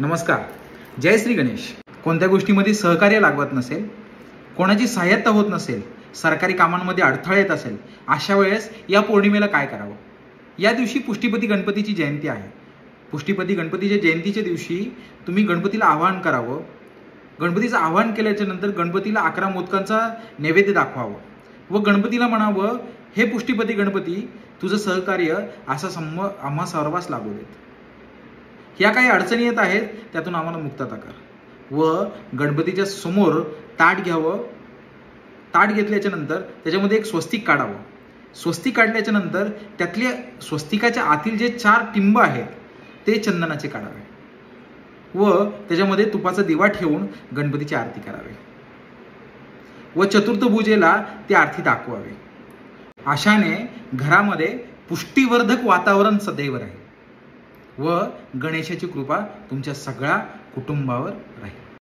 नमस्कार. जय श्री गणेश. कोणत्या गोष्टीमध्ये सहकार्य लागत नसेल, कोणाची सहाय्यता होत नसेल, सरकारी कामांमध्ये अडथळे येत असेल, अशा वेळेस या पौर्णिमेला काय करावं? या दिवशी पुष्टीपती गणपतीची जयंती आहे. पुष्टीपती गणपतीच्या जयंतीच्या दिवशी तुम्ही गणपतीला आवाहन करावं. गणपतीचं आवाहन केल्याच्या नंतर गणपतीला 11 मोदकांचा नैवेद्य दाखवावं व गणपतीला म्हणावं, हे पुष्टीपती गणपती, तुझं सहकार्य असं आम्हा सर्वांस लागू देत. ह्या काही अडचणी येत आहेत, त्यातून आम्हाला मुक्तता कर. व गणपतीच्या समोर ताट घ्यावं. ताट घेतल्याच्या नंतर त्याच्यामध्ये एक स्वस्तिक काढावं. स्वस्तिक काढल्याच्या नंतर त्यातल्या स्वस्तिकाच्या आतील जे 4 टिंब आहेत ते चंदनाचे काढावे व त्याच्यामध्ये तुपाचा दिवा ठेवून गणपतीची आरती करावी व चतुर्थभुजेला ती आरती दाखवावी. अशाने घरामध्ये पुष्टीवर्धक वातावरण सदैव राहील व गणेशाची कृपा तुमच्या सगळ्या कुटुंबावर राहील.